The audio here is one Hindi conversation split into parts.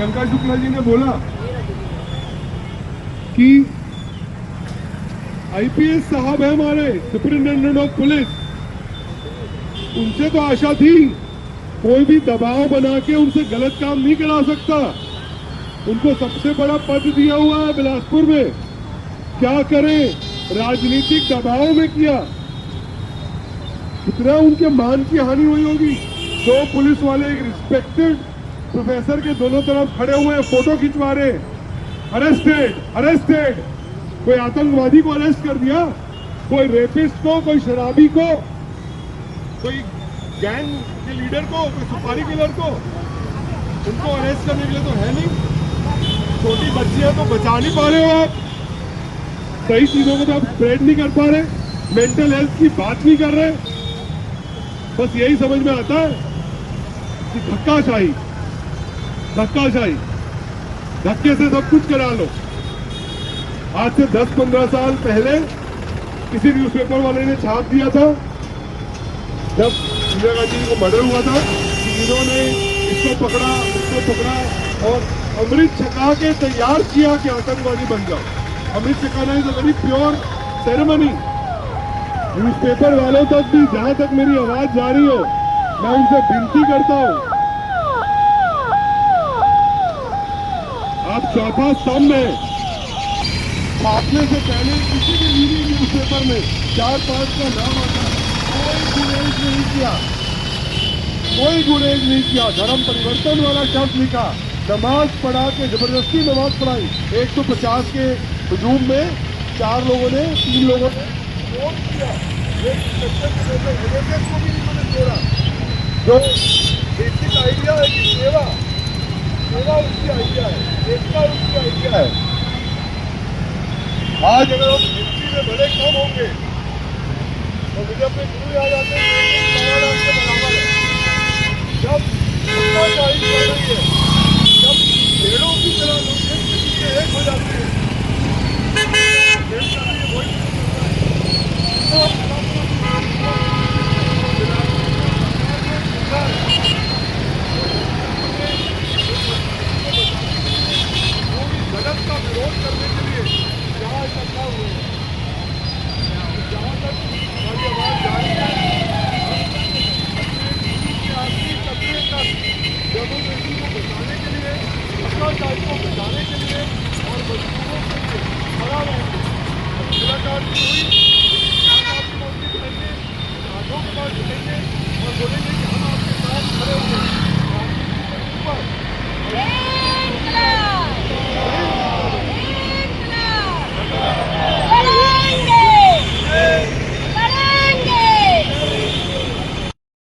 प्रियंका शुक्ला जी ने बोला कि आईपीएस साहब है हमारे सुपरिटेंडेंट ऑफ पुलिस, उनसे तो आशा थी कोई भी दबाव बना के उनसे गलत काम नहीं करा सकता। उनको सबसे बड़ा पद दिया हुआ है बिलासपुर में, क्या करें, राजनीतिक दबाव में किया। कितना उनके मान की हानि हुई होगी। दो पुलिस वाले एक रिस्पेक्टेड प्रोफेसर के दोनों तरफ खड़े हुए हैं, फोटो खिंचवा रहे, अरेस्टेड अरेस्टेड। कोई आतंकवादी को अरेस्ट कर दिया, कोई रेपिस्ट को, कोई शराबी को, कोई गैंग के लीडर को, कोई सुपारी किलर को, उनको अरेस्ट करने के लिए तो है नहीं। छोटी बच्ची है तो बचा नहीं पा रहे हो आप, सही चीजों को तो आप स्प्रेड नहीं कर पा रहे, मेंटल हेल्थ की बात नहीं कर रहे। बस यही समझ में आता है कि धक्काशाही, धक्काशाही, धक्के से सब कुछ करा लो। आज से 10-15 साल पहले किसी न्यूज़पेपर वाले ने छाप दिया था, जब इंदिरा गांधी को मर्डर हुआ था, कि इन्होंने इसको पकड़ा, उसको पकड़ा और अमृत छका के तैयार किया कि आतंकवादी बन जाओ। अमृत छकाना is a very pure ceremony. Newspaper वालों तक भी, जहां तक मेरी आवाज जा रही हो, मैं उनसे विनती करता हूं, आप चौथा स्तंभ में छापने से पहले किसी भी लीडिंग न्यूज़पेपर में 4-5 का नाम आता है, कोई गुरेज नहीं किया, कोई गुरेज नहीं किया। धर्म परिवर्तन वाला शब्द लिखा, नमाज पढ़ा के जबरदस्ती नमाज पढ़ाई। 150 के हुजूम में 4 लोगों ने, 3 लोगों ने वोट किया। को भी इन्होंने जोड़ा। जो बेसिक आइडिया है कि सेवा, सेवा उसकी आइडिया है, एकता उसकी आइडिया है। आज अगर हम हिस्ट्री में भले कम होंगे तो मुझे अपने गुरु याद आते हैं के बराबर है। जब धक्काशाही चल रही है, जब पेड़ों की तरह लोग एक हो जाते हैं, गलत का विरोध करने के लिए यहाँ इकट्ठा हुए हैं। जहाँ तक हमारी आवाज जा रही है, आखिरी कतरे तक डेमोक्रेसी को बचाने के लिए, धक्काशाही को बचाने के लिए और मजदूरों के लिए खड़ा रहेंगे। मुलाकात हुई, आपकी मौसी करेंगे, हाथों के पास जुटेंगे और बोलेंगे कि हम आपके साथ खड़े हुए हैं।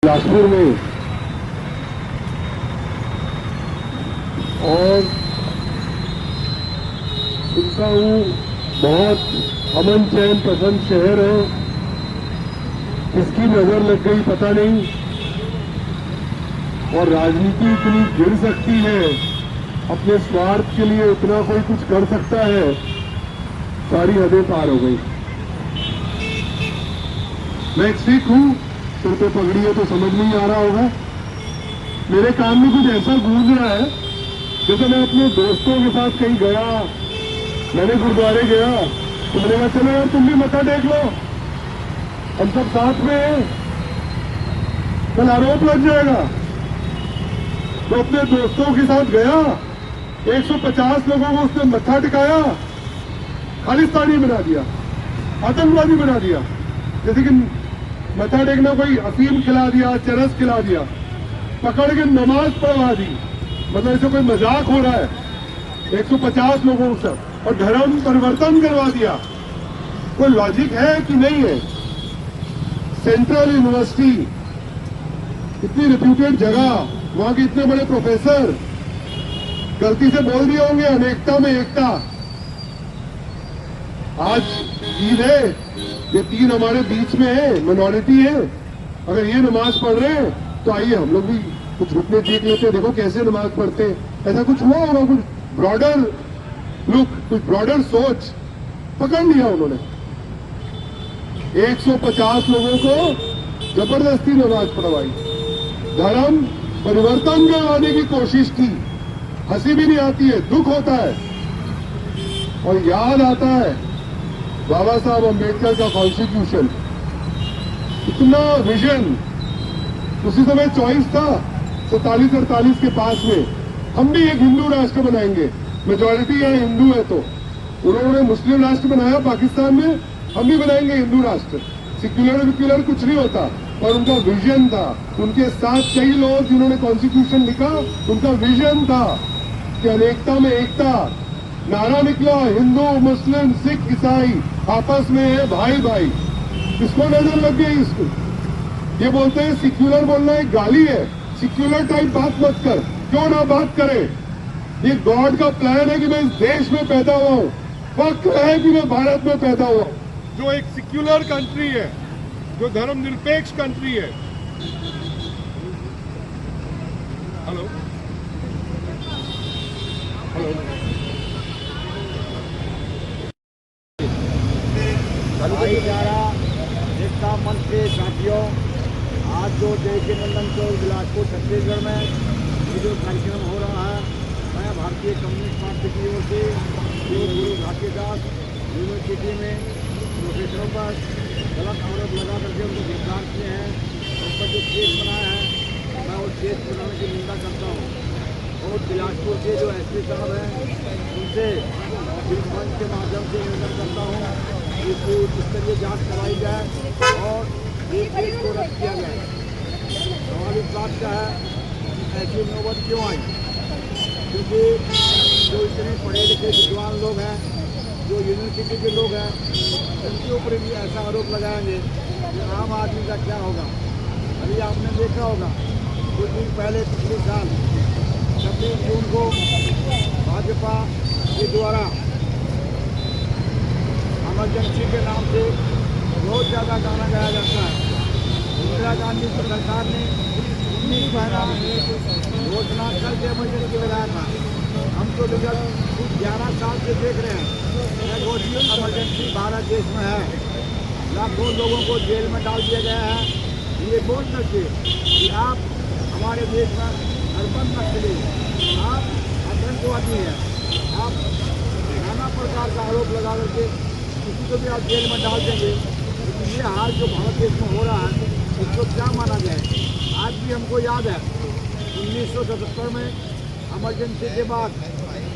बिलासपुर में और सुनता हूँ बहुत अमन चैन पसंद शहर है, किसकी नजर लग गई पता नहीं, और राजनीति इतनी गिर सकती है, अपने स्वार्थ के लिए इतना कोई कुछ कर सकता है, सारी हदें पार हो गई। मैं एक सिख हूं, सिर पे पगड़ी है तो समझ नहीं आ रहा होगा। मेरे कान में कुछ ऐसा गूंज रहा है जैसे मैं अपने दोस्तों के साथ कहीं गया, मैंने गुरुद्वारे गया तो मैंने कहा चलो यार तुम भी मत्था टेक लो, हम सब साथ में हैं, कल आरोप लग जाएगा। तो अपने दोस्तों के साथ गया, 150 लोगों को उसने मत्था टिकाया, खालिस्तानी बना दिया, आतंकवादी बना दिया। जैसे कि मत्था टेकना कोई अफीम खिला दिया, चरस खिला दिया, पकड़ के नमाज पढ़वा दी, मतलब ऐसे कोई मजाक हो रहा है। 150 लोगों से और धर्म परिवर्तन करवा दिया। कोई लॉजिक है कि नहीं है? सेंट्रल यूनिवर्सिटी, इतनी रिप्यूटेड जगह, वहां के इतने बड़े प्रोफेसर गलती से बोल दिए होंगे अनेकता में एकता। आज ईद है, ये 3 हमारे बीच में है, मिनॉरिटी है, अगर ये नमाज पढ़ रहे हैं तो आइए हम लोग भी कुछ रुकने देख लेते हैं, देखो कैसे नमाज पढ़ते हैं। ऐसा कुछ हुआ होगा, कुछ ब्रॉडर लुक, कुछ ब्रॉडर सोच पकड़ लिया उन्होंने। 150 लोगों को जबरदस्ती नमाज पढ़वाई, धर्म परिवर्तन करवाने की कोशिश की। हंसी भी नहीं आती है, दुख होता है। और याद आता है बाबा साहब अम्बेडकर का कॉन्स्टिट्यूशन, इतना विजन। उसी समय चॉइस था 47-48 के पास में, हम भी एक हिंदू राष्ट्र बनाएंगे, मेजॉरिटी यहाँ हिंदू है, तो उन्होंने मुस्लिम राष्ट्र बनाया पाकिस्तान में, हम भी बनाएंगे हिंदू राष्ट्र। सिक्युलर विक्युलर कुछ नहीं होता, और उनका विजन था। उनके साथ कई लोग जिन्होंने कॉन्स्टिट्यूशन लिखा, उनका विजन था कि अनेकता में एकता। नारा निकला, हिंदू मुस्लिम सिख ईसाई आपस में है भाई भाई। इसको नजर लग गई इसको। ये बोलते हैं सिक्युलर बोलना एक गाली है, सिक्युलर टाइप बात मत कर, क्यों ना बात करे। ये गॉड का प्लान है कि मैं इस देश में पैदा हुआ हूं, वक्त है कि मैं भारत में पैदा हुआ हूं, जो एक सिक्युलर कंट्री है, जो धर्मनिरपेक्ष कंट्री है। हेलो हेलो, भाईचारा एकता मंच के साथियों, आज जो देवी नंदन चौक बिलासपुर छत्तीसगढ़ में ये जो कार्यक्रम हो रहा है, मैं भारतीय कम्युनिस्ट पार्टी की ओर से जो गुरु घाटीदास यूनिवर्सिटी में प्रोफेसरों पर गलत आरोप लगा करके उनको गिरफ्तार किए हैं, उन पर जो केस बनाया है, मैं उस केस बनाने की निंदा करता हूँ। और बिलासपुर के जो एसपी साहब हैं, उनसे इस मंच के माध्यम से निवेदन करता हूँ इसकी उच्च स्तरीय जाँच कराई जाए और इस केस को रद्द किया जाए। सवाल इस बात का है ऐसी नौबत क्यों आई, क्योंकि जो इतने पढ़े लिखे विद्वान लोग हैं, जो यूनिवर्सिटी के लोग हैं, उनके ऊपर भी ऐसा आरोप लगाएंगे कि आम आदमी का क्या होगा। अभी आपने देखा होगा कुछ दिन पहले पिछले साल 26 जून को भाजपा के द्वारा इमरजेंसी के नाम से बहुत ज़्यादा गाना गाया जाता है। इंदिरा गांधी की सरकार ने 19 महीना घोषणा करके इमरजेंसी लगाया था। हम तो विगत कुछ 11 साल से देख रहे हैं घोषित इमरजेंसी भारत देश में है। लाखों लोगों को जेल में डाल दिया गया है। ये बोल करके कि आप हमारे देश में अर्बन नक्सली, आप आतंकवादी हैं, आप नाना प्रकार का आरोप लगा करके किसी को भी आप जेल में डाल देंगे। लेकिन ये हाल जो भारत देश में हो रहा है, इसको क्या माना जाए। आज भी हमको याद है 1977 में इमरजेंसी के बाद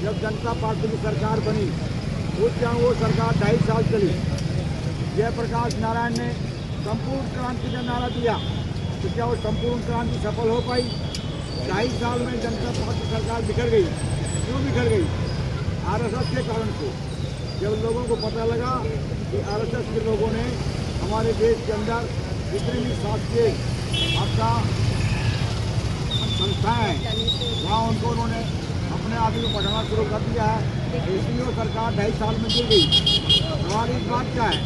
जब जनता पार्टी की सरकार बनी, उस टाइम वो सरकार 2.5 साल चली। जयप्रकाश नारायण ने संपूर्ण क्रांति का नारा दिया, तो क्या वो संपूर्ण क्रांति सफल हो पाई? 2.5 साल में जनता पार्टी सरकार बिखर गई। क्यों बिखर गई? आरएसएस के कारण से। जब लोगों को पता लगा कि आरएसएस के लोगों ने हमारे देश के अंदर जितनी भी शासकीय आपका संस्थाएँ हैं, वहाँ उनको उन्होंने अपने आदमी को पढ़ाना शुरू कर दिया है। इसलिए वो सरकार 2.5 साल में गिर गई। सवाल इस बात का है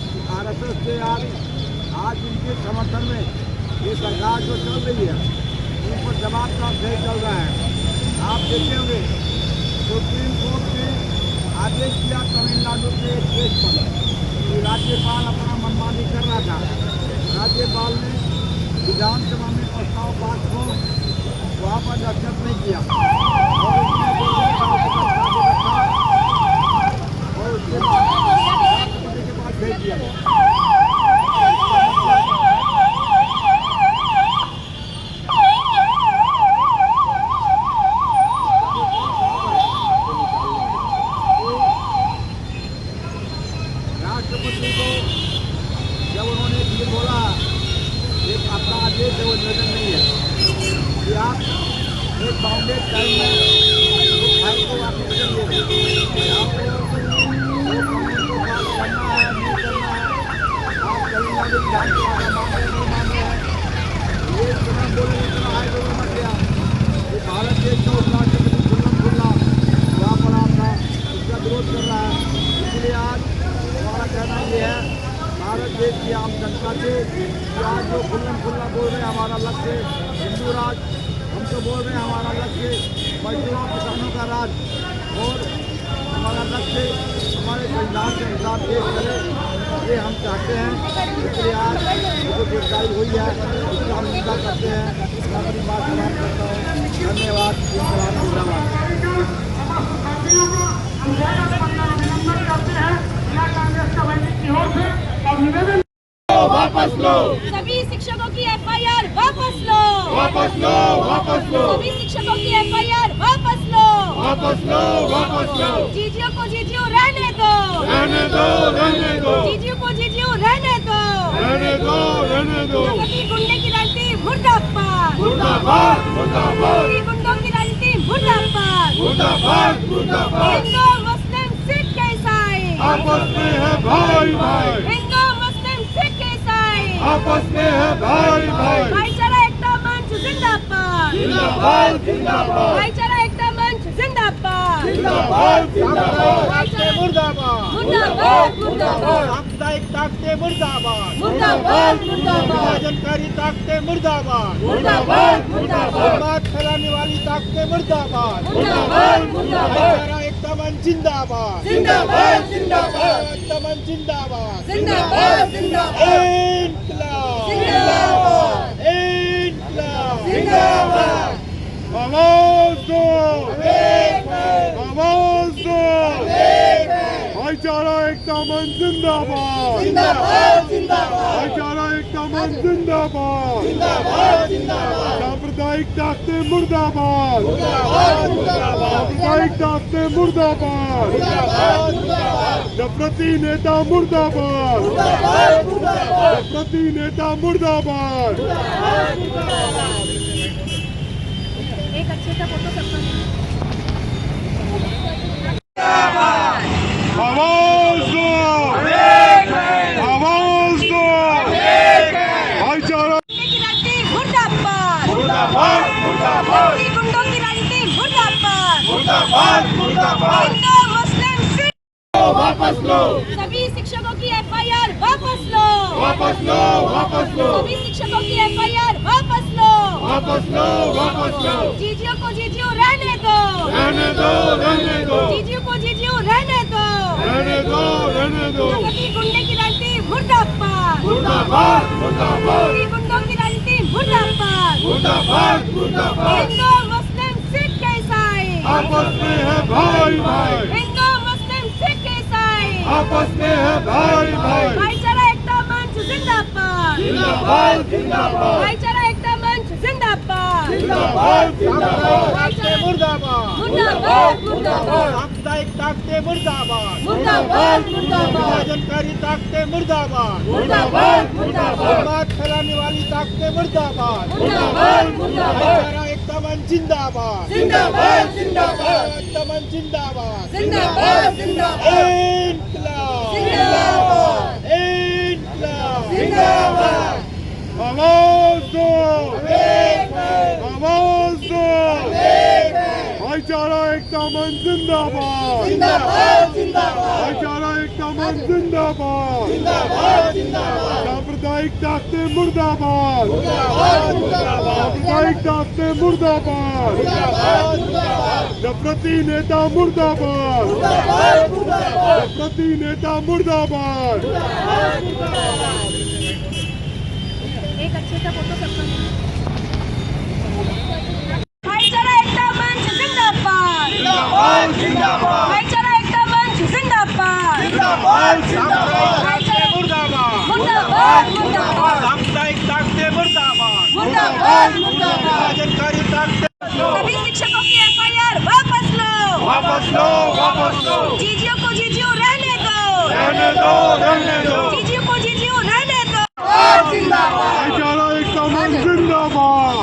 कि आरएसएस के आज इनके समर्थन में ये सरकार जो चल रही है, उन पर दबाव का खेल चल रहा है। आप देखे होंगे सुप्रीम कोर्ट ने आदेश दिया तमिलनाडु के एक केस पर कि राज्यपाल अपना मनमानी कर रहा था। राज्यपाल ने विधानसभा में प्रस्ताव पास को वहाँ पर एक्सेप्ट नहीं किया और उसके बाद राष्ट्रपति के पास भेज दिया। राष्ट्रपति को जब उन्होंने ये बोला, एक आपका आदेश है, वो निवेदन नहीं है कि आप एक बाउंडेड टाइम में उस फाइल को वापस करिए। आपको वो कानून को पास करना है, नहीं करना है। आप तमिलनाडु विधानसभा का मामले नहीं मान रहे हैं। ये इतना बोले, इतना हाई लेवल में गया कि भारत देश का उस राष्ट्रपति खुल्ला वहाँ पर आपका उसका विरोध कर रहा है। इसलिए आज हमारा कहना ये है भारत देश की आम जनता से कि आज जो खुल्ला बोल रहे हैं हमारा लक्ष्य हिंदू राज, हम तो बोल रहे हैं हमारा लक्ष्य मजदूरों किसानों का राज और हमारा लक्ष्य हमारे संविधान के अनुसार देश चले, ये हम चाहते हैं। इसलिए आज गिरफ्तारी हुई है उसका हम निंदा करते हैं। मैं अपनी बात समाप्त करता हूँ। धन्यवाद। इंकलाब जिंदाबाद। वापस लो, सभी शिक्षकों की एफआईआर वापस लो, वापस लो, वापस लो, सभी शिक्षकों की एफआईआर वापस लो, वापस लो, वापस लो, जीजीओ को जीजीओ रहने दो, रहने दो, रहने दो, जीजीओ को जीजीओ रहने दो, रहने दो, रहने दो, प्रगति गुंडे की राजनीति मुर्दाबाद, मुर्दाबाद, मुर्दाबाद, प्रगति गुंडों की राजनीति मुर्दाबाद, मुर्दाबाद, मुर्दाबाद, हिंदू मुस्लिम सिख ईसाई आपस में है भाई भाई, हिंदू मुस्लिम सिख ईसाई आपस में है भाई भाई, भाईचारा एकता मंच जिंदाबाद, जिंदाबाद, जिंदाबाद, भाईचारा एकता मंच जिंदाबाद, जिंदाबाद, जिंदाबाद, ताकते मुर्दाबाद, मुर्दाबाद मुर्दाबाद सामुदायिक ताकते मुर्दाबाद, मुर्दाबाद मुर्दाबाद विभाजनकारी ताकते मुर्दाबाद, मुर्दाबाद मुर्दाबाद उन्माद फैलाने वाली ताकते मुर्दाबाद, मुर्दाबाद मुर्दाबाद भाईचारा एकता मंच जिंदाबाद, जिंदाबाद जिंदाबाद एकता मंच जिंदाबाद, जिंदाबाद जिंदाबाद इंकलाब, जिंदाबाद इंकलाब, जिंदाबाद आवाज दो, आवाज दो, भाईचारा एकता मंच जिंदाबाद, जिंदाबाद जिंदाबाद भाईचारा एकता मंच जिंदाबाद, सांप्रदायिक ताकतें मुर्दाबाद, सांप्रदायिक ताकतें मुर्दाबाद, नफरती नेता मुर्दाबाद, नफरती नेता मुर्दाबाद, एक अच्छे सा फोटो सबका आवाज दो, आवाज दो, भाईचारा की राजनीति मुर्दाबाद, मुर्दाबाद, मुर्दाबाद, प्रगति गुंडों की राजनीति मुर्दाबाद, मुर्दाबाद, मुर्दाबाद, हिंदू मुस्लिम सिख वापस लो, सभी शिक्षकों की एफआईआर वापस लो, वापस लो, वापस लो, सभी शिक्षकों की एफआईआर वापस लो, वापस लो, वापस लो, जीजीओ को जीजीओ रहने दो, रहने दो, रहने दो, जीजीओ को जीजीओ रहने दो, रहने दो, रहने दो, प्रगति गुंडे की राजनीति मुर्दाबाद, मुर्दाबाद, मुर्दाबाद, प्रगति गुंडों की राजनीति मुर्दाबाद, मुर्दाबाद, मुर्दाबाद, हिंदू मुस्लिम सिख ईसाई आपस में है भाई भाई, हिंदू मुस्लिम सिख ईसाई आपस में है भाई भाई, भाईचारा एकता मंच जिंदाबाद, जिंदाबाद, जिंदाबाद, भाईचारा एकता मंच जिंदाबाद, जिंदाबाद, जिंदाबाद, ताकते मुर्दाबाद, मुर्दाबाद मुर्दाबाद सामुदायिक ताकते मुर्दाबाद, मुर्दाबाद मुर्दाबाद विभाजनकारी ताकते मुर्दाबाद, मुर्दाबाद मुर्दाबाद उन्माद फैलाने वाली ताकते मुर्दाबाद, मुर्दाबाद मुर्दाबाद भाईचारा एकता मंच जिंदाबाद, जिंदाबाद जिंदाबाद एकता मंच जिंदाबाद, जिंदाबाद जिंदाबाद इंकलाब, जिंदाबाद इंकलाब, जिंदाबाद आवाज दो, आवाज दो, भाईचारा एकता मंच जिंदाबाद, जिंदाबाद जिंदाबाद भाईचारा एकता मंच जिंदाबाद, सांप्रदायिक ताकतें मुर्दाबाद, सांप्रदायिक ताकतें मुर्दाबाद, नफरती नेता मुर्दाबाद, नफरती नेता मुर्दाबाद, एक अच्छे सा फोटो सबका भाईचारा एकता मंच जिंदाबाद, भाईचारा एकता मंच जिंदाबाद, ताकते मुर्दाबाद, मुर्दाबाद मुर्दाबाद सामुदायिक ताकते मुर्दाबाद, मुर्दाबाद मुर्दाबाद विभाजनकारी ताकते सभी शिक्षकों की एफआईआर वापस लो, वापस लो, वापस लो, जीजीओ को जीजीओ रहने दो, रहने दो, रहने दो, जीजीओ को जीजीओ रहने दो, भाईचारा एकता मंच जिंदाबाद,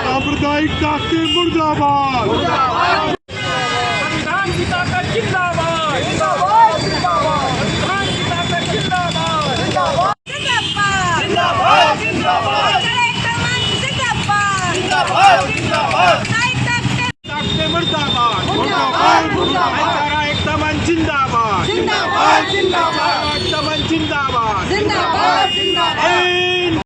सांप्रदायिक ताकतें मुर्दाबाद, संविधान की ताकत जिंदाबाद, संविधान की ताकत जिंदाबाद, जिंदाबाद जिंदाबाद, जिंदाबाद, भाईचारा एकता मंच जिंदाबाद, साइड ताकते ताकते मुर्दाबाद, मुर्दाबाद मुर्दाबाद भाईचारा एकता मंच जिंदाबाद, जिंदाबाद जिंदाबाद